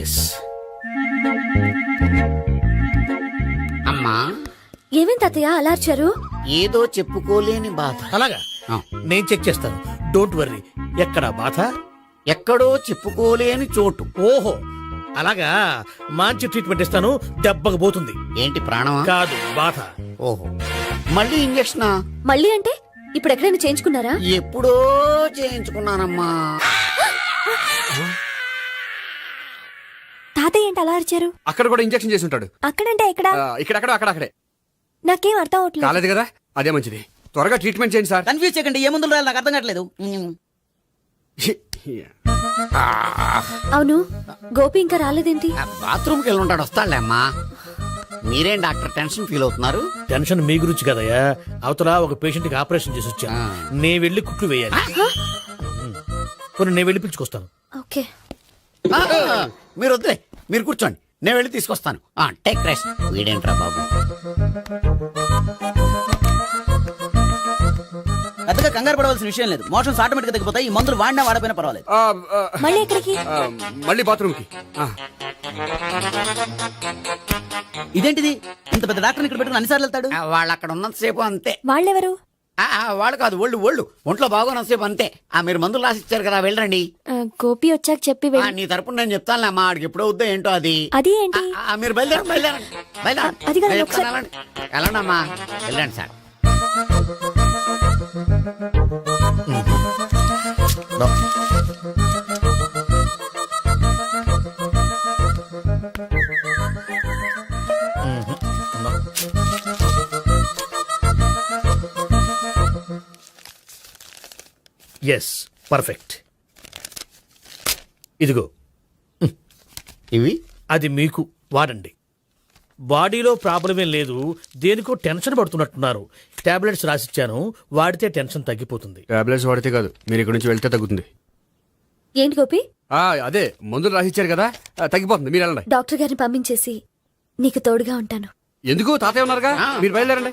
ఎస్. అమ్మా, ఏమైంది తాతయ్య అలా అరిచారు? ఏదో చెప్పుకోలేని బాధ. అలాగా, నేను చెక్ చేస్తాను. Don't worry. ఎక్కడ బాధ? ఎక్కడో చెప్పుకోలేని చోటు. ఓహో, అలాగా. మంచి ట్రీట్మెంట్ ఇస్తాను, దెబ్బకు పోతుంది. ఏంటి, ప్రాణమా? కాదు, బాధ. ఓహో, మళ్ళీ ఇంజక్షనా? మళ్ళీ అంటే ఇప్పుడు ఎక్కడైనా చేయించుకున్నారా? ఎప్పుడో చేయించుకున్నానమ్మా. తాతయ్య ఏంటి అలా అరిచారు? అక్కడ కూడా ఇంజక్షన్ చేసి ఉంటాడు. అక్కడంటే ఎక్కడ? ఇక్కడక్కడ అక్కడే. నాకేం అర్థం అవట్లేదు. కాలేదు కదా, అదే మంచిది. త్వరగా ట్రీట్మెంట్ చేయండి సార్. కన్ఫ్యూజ్ చేయకండి. ఏ మందులు రాయాలి నాకు అర్థం కావట్లేదు. అవును, గోపి ఇంకా రాలేదేంటి? బాత్రూమ్కి వెళ్ళి ఉంటాడు, వస్తాడులే అమ్మా. మీరేం డాక్టర్ టెన్షన్ ఫీల్ అవుతున్నారు? టెన్షన్ మీ గురించి కదయ్యా. అవతల ఒక పేషెంట్ కి ఆపరేషన్ చేసి వచ్చా. నే వెళ్ళి కుట్లు వేయాలి. కొన్ని నేను వెళ్ళి పిలుచుకొస్తాను. ఓకే. మీరు వద్దులే, మీరు కూర్చోండి, నేను వెళ్ళి తీసుకొస్తాను. Take rest. వీడేంట్రా బాబు, పెద్దగా కంగారు పడవలసిన విషయం లేదు. మోషన్స్ ఆటోమేటిక్ తగ్గిపోతాయి. ఈ మందులు వాడినా వాడపోయినా పర్వాలేదు. మళ్ళీ ఎక్కడికి? మళ్ళీ బాత్రూమ్కి. ఇదేంటిది? ఇంత పెద్ద డాక్టర్ ఇక్కడ పెట్టుకుని అన్నిసార్లు వెళ్తాడు? వాళ్ళు అక్కడ ఉన్నంతసేపు అంతే. వాళ్ళెవరు? వాళ్ళు కాదు, ఒళ్ళు ఒంట్లో బాగోనంతసేపు అంతే. మీరు మందులు రాసి ఇచ్చారు కదా, వెళ్ళండి. గోపి వచ్చాక చెప్పి నీ తరపున నేను చెప్తానులే అమ్మా, ఆడికి ఎప్పుడు అవుద్దో ఏంటో అది. అది ఏంటి? మీరు బయలుదేరండి. అది కాదు, ఒకసారి- వెళ్ళండి అమ్మా, వెళ్ళండి sir. No. No. Yes perfect. ఇదిగో ఇవి అది మీకు వాడండి. బాడీలో ప్రాబ్లం ఏం లేదు, దేనికో టెన్షన్ పడుతున్నట్టున్నారు. టాబ్లెట్స్ రాసిచ్చాను, వాడితే టెన్షన్ తగ్గిపోతుంది. టాబ్లెట్స్ వాడితే కాదు, మీరు ఇక్కడ నుంచి వెళ్తే తగ్గుతుంది. ఏంటి గోపి? అదే మందులు రాసిచ్చారు కదా, తగ్గిపోతుంది. మీరు వెళ్ళండి. డాక్టర్ గారిని పంపించేసి నీకు తోడుగా ఉంటాను. ఎందుకు? తాతయ్య ఉన్నారుగా, మీరు బయలుదేరండి.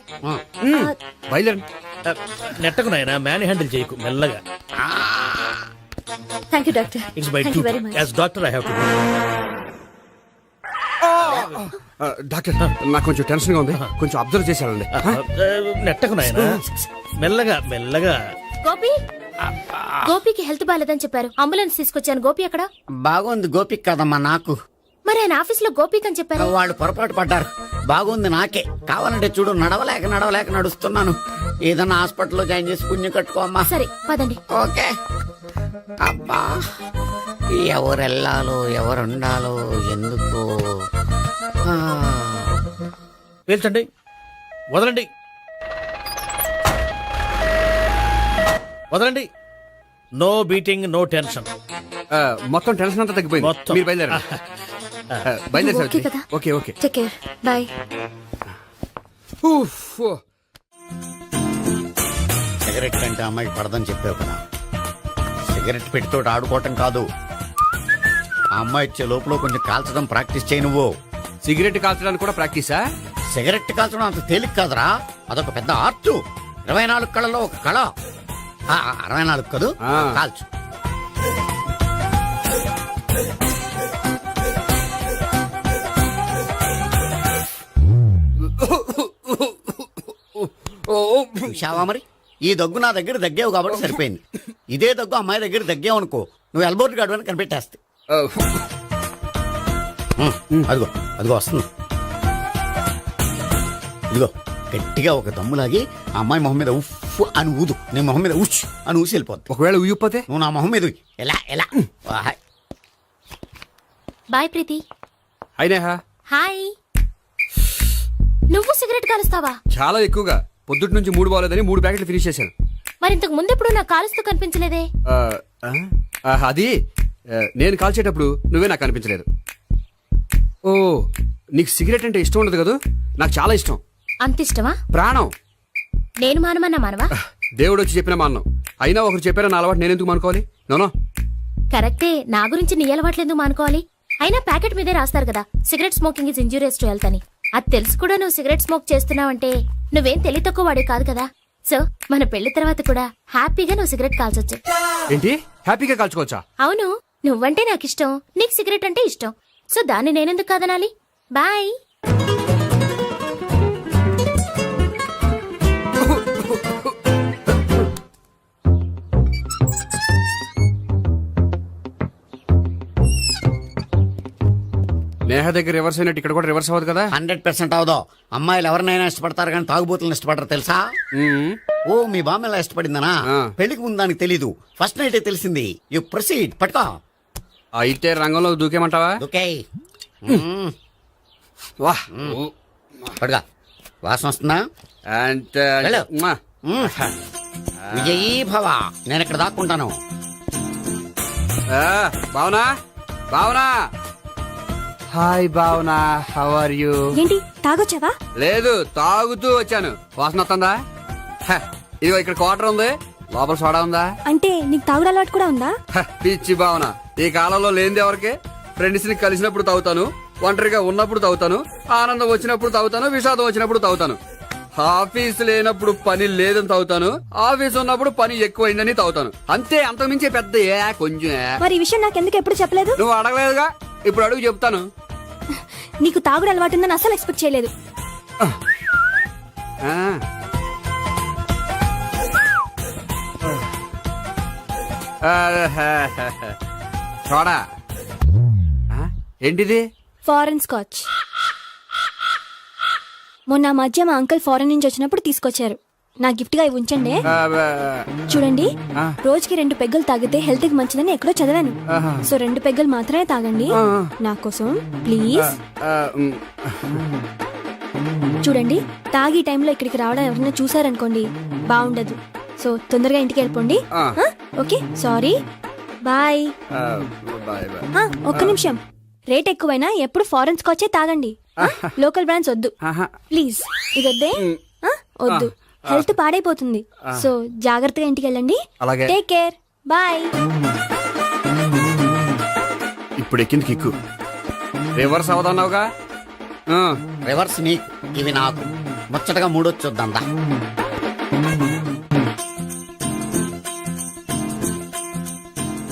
బయలుదేరండి. నెట్టకు నాయనా, మ్యాన్ హ్యాండిల్ చేయకు, మెల్లగా. Thank you doctor. It's my thank you very much. As doctor I have to. Doctor, నాకు కొంచెం టెన్షన్ గా ఉంది, కొంచెం అబ్జర్వ్ చేశారండి. నెట్టకు నాయనా, మెల్లగా మెల్లగా. గోపి, గోపికి హెల్త్ బాలేదని చెప్పారు, అంబులెన్స్ తీసుకొచ్చాను. గోపి ఎక్కడ? బాగుంది గోపిక్ కదమ్మా నాకు. మరి ఆయన ఆఫీస్ లో గోపిక్ అని చెప్పారు. వాళ్ళు పొరపాటు పడ్డారు. బాగుంది నాకే. కావాలంటే చూడు, నడవలేక నడుస్తున్నాను. ఏదన్నా హాస్పిటల్లో జాయిన్ చేసి పుణ్యం కట్టుకోమ్మా. సరే పదండి. ఓకే. అబ్బా, ఎవరెళ్ళాలో ఎవరుండాలో ఎందుకు? పేల్చండి, వదలండి, వదలండి. No beating, no tension. మొత్తం టెన్షన్ అంతా తగ్గిపోయింది. మొత్తం. మీరు బయలుదేరండి. బయలుదేరి ఓకే కదా? Okay okay. Take care. Bye. Cigarette కంటే అమ్మాయికి పడదని చెప్పావు కదా. సిగరెట్ పెట్టితో ఆడుకోవటం కాదు, ఆ అమ్మాయి ఇచ్చే లోపల కొంచెం కాల్చడం ప్రాక్టీస్ చేయి నువ్వు. సిగరెట్ కాల్చడానికి కూడా ప్రాక్టీసా? సిగరెట్ కాల్చడం అంత తేలిక కాదురా, అదొక పెద్ద ఆర్ట్. 24 కళలో ఒక కళ. 64 కదూ, కాల్చు. చూశావా మరి, ఈ దగ్గు నా దగ్గర దగ్గేవు కాబట్టి సరిపోయింది. ఇదే దగ్గు అమ్మాయి దగ్గర దగ్గేవు అనుకో, నువ్వు ఎల్బోర్డ్ గార్డు అని కనిపెట్టేస్తే. అదిగో అదిగో వస్తుంది. ఇదిగో గట్టిగా ఒక దమ్ములాగి ఆ అమ్మాయి మొహం మీద ఉఫ్ అని ఊదు, నీ మొహం మీద ఉచ్ అని ఊసి వెళ్ళిపోద్ది. ఒకవేళ ఊగిపోతే నువ్వు నా మొహం మీద ఉయ్. ఎలా ఎలా? బాయ్ ప్రీతి. అయినా హాయ్. నువ్వు సిగరెట్ కాలుస్తావా? చాలా ఎక్కువగా. పొద్దుటి నుంచి 3 బాలేదని 3 ప్యాకెట్లు ఫినిష్ చేశాను. మరి ఇంతకు ముందెప్పుడు నాకు కాలుస్తూ కనిపించలేదే? అది నేను కాల్చేటప్పుడు నువ్వే నాకు అనిపించలేదు. ఓ, నీకు సిగరెట్ అంటే ఇష్టం ఉండదు కదా? నాకు చాలా ఇష్టం. అంత ఇష్టమా? ప్రాణం. నేను మానమన్నా మానవా? దేవుడు వచ్చి చెప్పిన మానం. అయినా ఒకరు చెప్పారా నా అలవాటు నేనెందుకు మానుకోవాలి? నోనో. కరెక్టే, నా గురించి నీ అలవాట్లు ఎందుకు మానుకోవాలి? అయినా ప్యాకెట్ మీదే రాస్తారు కదా, cigarette smoking is injurious to health అని. అది తెలుసు కూడా నువ్వు సిగరెట్ స్మోక్ చేస్తున్నావంటే నువ్వేం తెలివి తక్కువ వాడే కాదు కదా. సో మన పెళ్లి తర్వాత కూడా హ్యాపీగా నువ్వు సిగరెట్ కాల్చొచ్చు. ఏంటి? హ్యాపీగా కాల్చుకోవచ్చా? అవును, నువ్వంటే నాకు ఇష్టం, నీకు సిగరెట్ అంటే ఇష్టం. సో దాన్ని నేనెందుకు కాదనాలి? బాయ్. నేహ దగ్గర రివర్స్ అయినట్టు ఇక్కడ కూడా రివర్స్ అవ్వదు కదా? 100% అవదో. అమ్మాయిలు ఎవరినైనా ఇష్టపడతారు కానీ తాగుబోతులను ఇష్టపడరు తెలుసా? ఓ, మీ బామ్మ ఎలా ఇష్టపడిందనా? పెళ్లికి ముందు దానికి తెలీదు, ఫస్ట్ నైటే తెలిసింది. You proceed. పట్టుకో. అయితే రంగంలో దూకేమంటావా? ఓకే. వాహ్, పట్టుగా. వాసన వస్తుందా? వెళ్ళు. విజయీ భవ. నేను ఇక్కడ దాక్కుంటాను. Bhavana, Bhavana. Hi Bhavana, how are you? ఏంటి తాగొచ్చావా? లేదు, తాగుతూ వచ్చాను. వాసన వస్తుందా? ఇదిగో ఇక్కడ క్వార్టర్ ఉంది, లోపల సోడా ఉందా? అంటే నీకు తాగుడు అలవాటు కూడా ఉందా? పిచ్చి భావన, ఈ కాలంలో లేనిది ఎవరికి? ఫ్రెండ్స్ ని కలిసినప్పుడు తాగుతాను, ఒంటరిగా ఉన్నప్పుడు తాగుతాను, ఆనందం వచ్చినప్పుడు తాగుతాను, విషాదం వచ్చినప్పుడు తాగుతాను. ఆఫీస్ లేనప్పుడు పని లేదని తాగుతాను, ఆఫీస్ ఉన్నప్పుడు పని ఎక్కువైందని తాగుతాను. అంతే, అంతకుమించే పెద్ద కొంచెం. మరి ఈ విషయం నాకెందుకు ఎప్పుడు చెప్పలేదు? నువ్వు అడగలేదుగా, ఇప్పుడు అడుగు చెప్తాను. నీకు తాగుడు అలవాటు ఉందని అసలు ఎక్స్పెక్ట్ చేయలేదు. చూడా. ఏంటిది? Foreign scotch. మొన్న మధ్య మా అంకుల్ ఫారెన్ నుంచి వచ్చినప్పుడు తీసుకొచ్చారు. నా గిఫ్ట్ గా ఇవి ఉంచండి. ఆ, చూడండి, ఆ. రోజుకి 2 పెగ్గలు తాగితే హెల్త్ కి మంచిదని ఎక్కడో చదివాను. ఆహా. సో 2 పెగ్గలు మాత్రమే తాగండి. ఆ. నా కోసం ప్లీజ్. ఆ, మ్, చూడండి, తాగి టైంలో ఇక్కడికి రావడం ఎవరైనా చూసారనుకోండి బాగుండదు. సో తొందరగా ఇంటికి వెళ్ళిపోండి. ఆ. Okay, sorry, bye. ఆ, బాయ్ బాయ్. ఒక్క నిమిషం, రేట్ ఎక్కువైనా ఎప్పుడు ఫారెన్ స్కాచే తాగండి. లోకల్ బ్రాండ్స్ వద్దు ఆహా. ప్లీజ్. ఇది వద్దే. వద్దు, హెల్త్ పాడైపోతుంది. సో జాగ్రత్తగా ఇంటికి వెళ్ళండి. అలాగే. Take care, bye. ఇప్పుడు ఎక్కింది కిక్కు. రివర్స్ అవదన్నావుగా. ఆ, రివర్స్ నీకు, ఇవి నాకు. ముచ్చటగా మూడొచ్చొద్దా.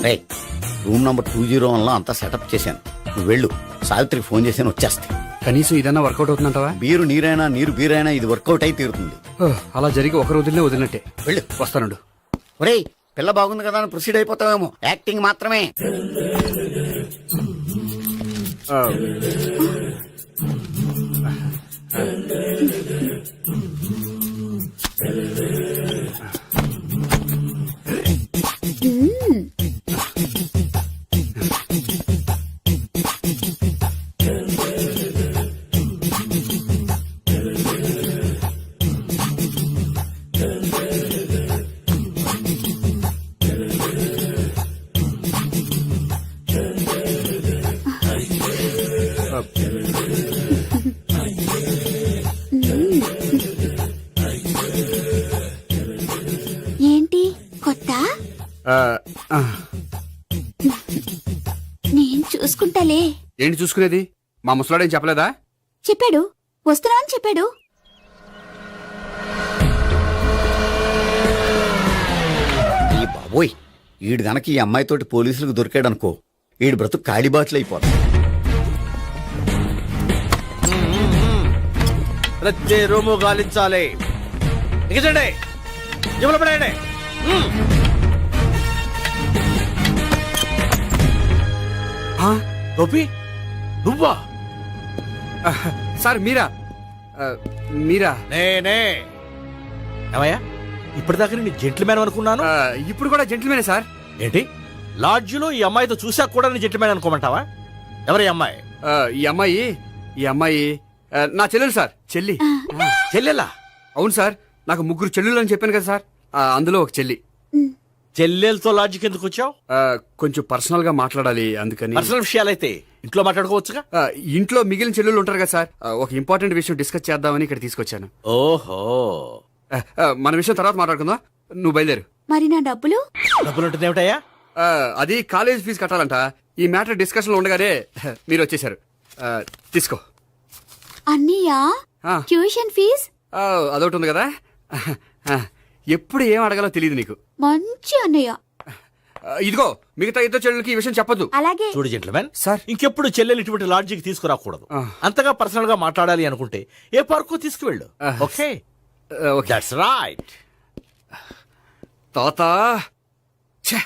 రే, రూమ్ నంబర్ 201 లో అంతా సెటప్ చేశాను. నువ్వు వెళ్ళు, సావిత్రికి ఫోన్ చేశాను, వచ్చేస్తే. కనీసం ఇదన్నా వర్కౌట్ అవుతుందంటావా? బీరు నీరైనా నీరు బీరైనా ఇది వర్కౌట్ అయి తీరుతుంది. అలా జరిగి ఒక రోజులనే వదిలినట్టే. వెళ్ళు. వస్తానుండు. ఒరేయ్, పిల్ల బాగుంది కదా అని ప్రొసీడ్ అయిపోతావేమో. యాక్టింగ్ మాత్రమే. ఆ, ఏంటి కొత్త? ఆ, ఆ. నేను చూసుకుంటాలే. ఏంటి చూసుకునేది? మా ముసలాడేం చెప్పలేదా? చెప్పాడు, వస్తున్నా అని చెప్పాడు. ఈ బాబోయ్, ఈడు గనక ఈ అమ్మాయితోటి పోలీసులకు దొరికాడనుకో, ఈడు బ్రతుకు కాళీబాట్లు అయిపోతుంది. ప్రతి రూము గాలించాలి. ఎగచండి, జబ్బులు పడేయండి. ఆ, గోపి, నువ్వా? ఆ, సార్ మీరా? ఆ, మీరా? నేనే. ఏమయ్యా, ఇప్పటిదాకా నేను జెంట్లమ్యాన్ అనుకున్నాను. ఆ, ఇప్పుడు కూడా జెంటిల్మేనే సార్. ఏంటి, లాడ్జిలో ఈ అమ్మాయితో చూసాక కూడా నేను జెంట్లమ్యాన్ అనుకోమంటావా? ఎవరి అమ్మాయి? ఆ, ఈ అమ్మాయి నా చెల్లెలు సార్. చెల్లి. చెల్లెలా? అవును సార్, నాకు 3 చెల్లెలు అని చెప్పాను కదా సార్. అందులో ఒక చెల్లి. చెల్లెలతో లాడ్జికి ఎందుకు వచ్చావు? ఆ, కొంచెం పర్సనల్ గా మాట్లాడాలి, అందుకని. పర్సనల్ విషయాలైతే ఇంట్లో మాట్లాడుకోవచ్చుగా. ఆ, ఇంట్లో మిగిలిన చెల్లెలు ఉంటారు కదా సార్. ఒక ఇంపార్టెంట్ విషయం డిస్కస్ చేద్దామని ఇక్కడ తీసుకొచ్చాను. ఓహో, మన విషయం తర్వాత మాట్లాడుకుందాం. నువ్వు బయలుదేరు. మరి నా డబ్బులు? డబ్బులు ఉంటుంది ఏమిటయ్యా? అది కాలేజ్ ఫీజు కట్టాలంట. ఈ మ్యాటర్ డిస్కషన్ లో ఉండగానే మీరు వచ్చేసారు. తీసుకో. అన్నయ్యా, ఆ, ట్యూషన్ ఫీజ్? అదొకటి ఉంది కదా. ఎప్పుడు ఏం అడగాలో తెలియదు నీకు. మంచి అన్నయ్య. ఇదిగో, మిగతా ఇద్దరు చెల్లెలకి ఈ విషయం చెప్పొద్దు. అలాగే. చూడు జెంట్లమెన్, సార్. ఇంకెప్పుడు చెల్లెలు ఇటువంటి లాడ్జికి తీసుకురాకూడదు. అంతగా పర్సనల్ గా మాట్లాడాలి అనుకుంటే ఏ పార్కు తీసుకువెళ్ళు. Okay, okay. That's right. తాత. ఛే.